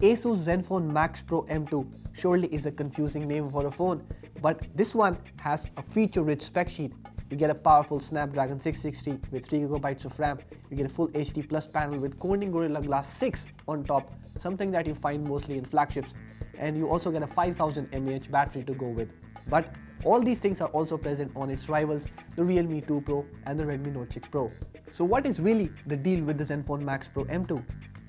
Asus Zenfone Max Pro M2 surely is a confusing name for a phone, but this one has a feature-rich spec sheet. You get a powerful Snapdragon 660 with 3GB of RAM. You get a full HD Plus panel with Corning Gorilla Glass 6 on top, something that you find mostly in flagships. And you also get a 5000 mAh battery to go with. But all these things are also present on its rivals, the Realme 2 Pro and the Redmi Note 6 Pro. So what is really the deal with the Zenfone Max Pro M2?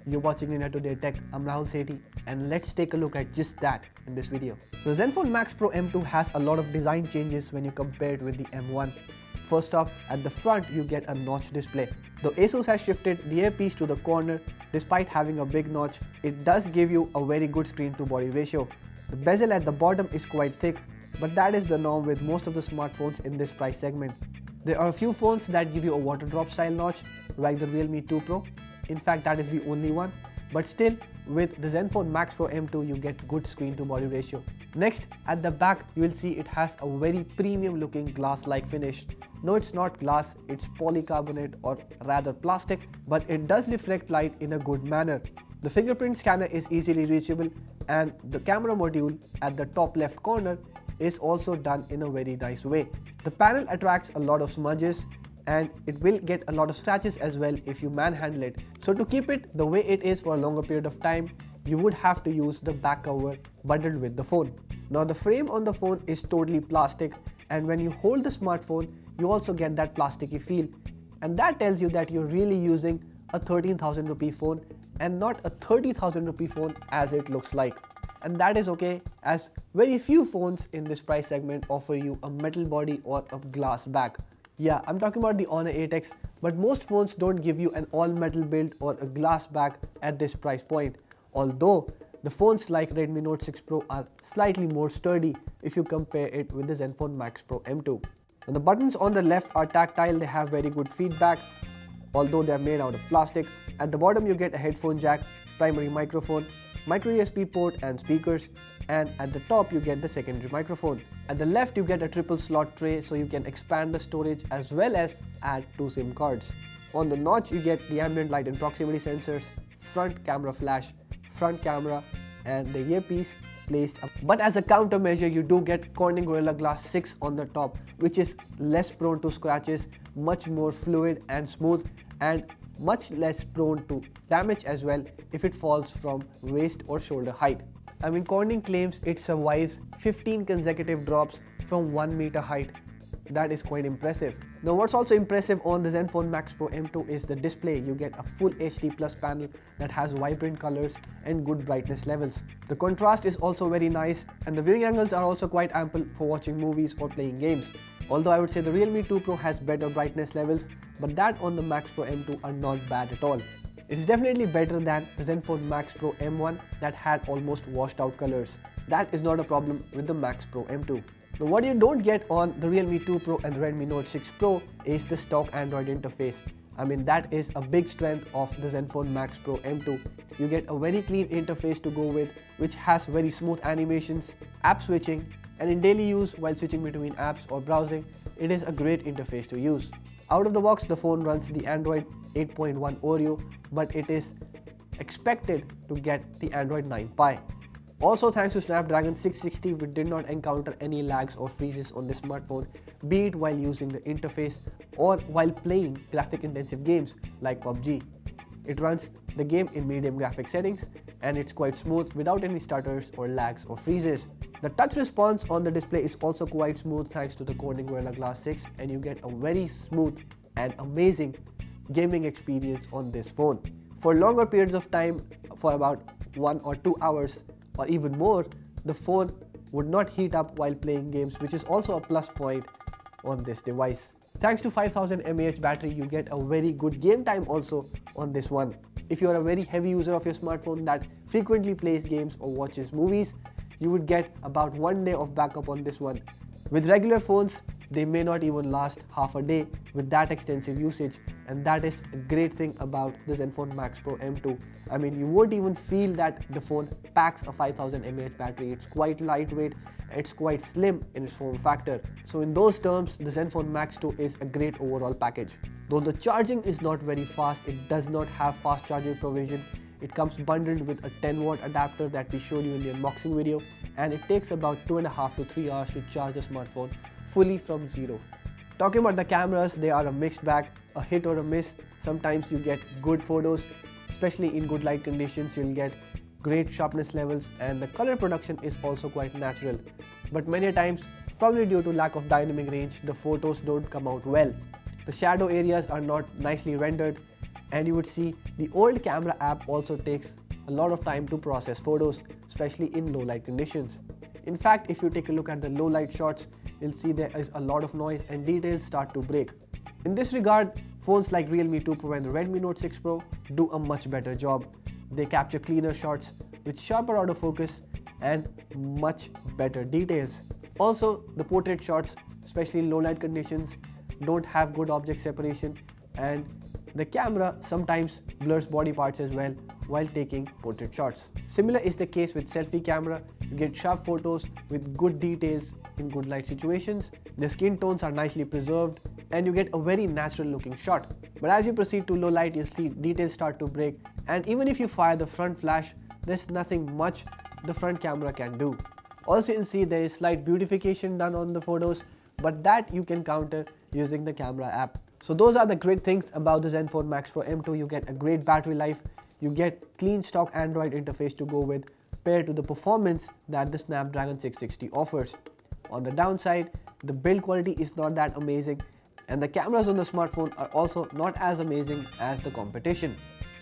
You're watching India Today Tech, I'm Rahul Sethi, and let's take a look at just that in this video. So Zenfone Max Pro M2 has a lot of design changes when you compare it with the M1. First off, at the front you get a notch display. Though Asus has shifted the earpiece to the corner, despite having a big notch, it does give you a very good screen to body ratio. The bezel at the bottom is quite thick, but that is the norm with most of the smartphones in this price segment. There are a few phones that give you a water drop style notch, like the Realme 2 Pro. In fact, that is the only one. But still, with the Zenfone Max Pro M2, you get good screen to body ratio. Next, at the back, you will see it has a very premium looking glass-like finish. No, it's not glass, it's polycarbonate or rather plastic, but it does reflect light in a good manner. The fingerprint scanner is easily reachable, and the camera module at the top left corner is also done in a very nice way. The panel attracts a lot of smudges, and it will get a lot of scratches as well if you manhandle it. So to keep it the way it is for a longer period of time, you would have to use the back cover bundled with the phone. Now the frame on the phone is totally plastic, and when you hold the smartphone, you also get that plasticky feel, and that tells you that you're really using a 13,000 rupee phone and not a 30,000 rupee phone as it looks like. And that is okay, as very few phones in this price segment offer you a metal body or a glass back. Yeah, I'm talking about the Honor 8X, but most phones don't give you an all-metal build or a glass back at this price point. Although, the phones like Redmi Note 6 Pro are slightly more sturdy if you compare it with the Zenfone Max Pro M2. Now, the buttons on the left are tactile, they have very good feedback, although they are made out of plastic. At the bottom you get a headphone jack, primary microphone, micro USB port and speakers, and at the top you get the secondary microphone. At the left you get a triple slot tray, so you can expand the storage as well as add 2 SIM cards. On the notch you get the ambient light and proximity sensors, front camera flash, front camera, and the earpiece placed up. But as a countermeasure, you do get Corning Gorilla Glass 6 on the top, which is less prone to scratches, much more fluid and smooth, and much less prone to damage as well if it falls from waist or shoulder height. I mean, Corning claims it survives 15 consecutive drops from 1 meter height. That is quite impressive. Now what's also impressive on the Zenfone Max Pro M2 is the display. You get a full HD Plus panel that has vibrant colors and good brightness levels. The contrast is also very nice, and the viewing angles are also quite ample for watching movies or playing games. Although I would say the Realme 2 Pro has better brightness levels, but that on the Max Pro M2 are not bad at all. It is definitely better than the Zenfone Max Pro M1 that had almost washed out colors. That is not a problem with the Max Pro M2. Now what you don't get on the Realme 2 Pro and the Redmi Note 6 Pro is the stock Android interface. I mean, that is a big strength of the Zenfone Max Pro M2. You get a very clean interface to go with, which has very smooth animations, app switching, and in daily use while switching between apps or browsing, it is a great interface to use. Out of the box, the phone runs the Android 8.1 Oreo, but it is expected to get the Android 9 Pie. Also, thanks to Snapdragon 660, we did not encounter any lags or freezes on this smartphone, be it while using the interface or while playing graphic-intensive games like PUBG. It runs the game in medium graphic settings, and it's quite smooth without any stutters or lags or freezes. The touch response on the display is also quite smooth thanks to the Corning Gorilla Glass 6, and you get a very smooth and amazing gaming experience on this phone. For longer periods of time, for about 1 or 2 hours, or even more, the phone would not heat up while playing games, which is also a plus point on this device. Thanks to 5000 mAh battery, you get a very good game time also on this one. If you are a very heavy user of your smartphone that frequently plays games or watches movies, you would get about 1 day of backup on this one. With regular phones, they may not even last half a day with that extensive usage, and that is a great thing about the Zenfone Max Pro M2. I mean, you won't even feel that the phone packs a 5000 mAh battery. It's quite lightweight, it's quite slim in its form factor. So in those terms, the Zenfone Max 2 is a great overall package. Though the charging is not very fast, it does not have fast charging provision. It comes bundled with a 10-watt adapter that we showed you in the unboxing video, and it takes about 2.5 to 3 hours to charge the smartphone fully from zero. Talking about the cameras, they are a mixed bag, a hit or a miss. Sometimes you get good photos, especially in good light conditions. You'll get great sharpness levels, and the color production is also quite natural. But many times, probably due to lack of dynamic range, the photos don't come out well. The shadow areas are not nicely rendered, and you would see the old camera app also takes a lot of time to process photos, especially in low light conditions. In fact, if you take a look at the low light shots, you'll see there is a lot of noise and details start to break. In this regard, phones like Realme 2 Pro and the Redmi Note 6 Pro do a much better job. They capture cleaner shots with sharper autofocus and much better details. Also, the portrait shots, especially in low light conditions, don't have good object separation, and the camera sometimes blurs body parts as well while taking portrait shots. Similar is the case with selfie camera. You get sharp photos with good details in good light situations. The skin tones are nicely preserved and you get a very natural looking shot. But as you proceed to low light, you'll see details start to break, and even if you fire the front flash, there's nothing much the front camera can do. Also, you'll see there is slight beautification done on the photos, but that you can counter using the camera app. So those are the great things about the Zenfone Max Pro M2. You get a great battery life, you get clean stock Android interface to go with, paired to the performance that the Snapdragon 660 offers. On the downside, the build quality is not that amazing, and the cameras on the smartphone are also not as amazing as the competition.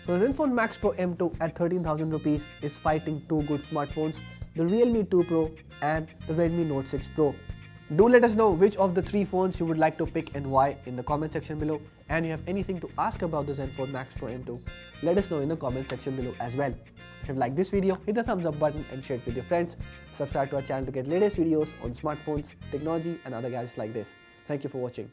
So the Zenfone Max Pro M2 at 13,000 rupees is fighting two good smartphones, the Realme 2 Pro and the Redmi Note 6 Pro. Do let us know which of the three phones you would like to pick and why in the comment section below, and you have anything to ask about the Zenfone Max Pro M2, let us know in the comment section below as well. If you like this video, hit the thumbs up button and share it with your friends. Subscribe to our channel to get latest videos on smartphones, technology and other gadgets like this. Thank you for watching.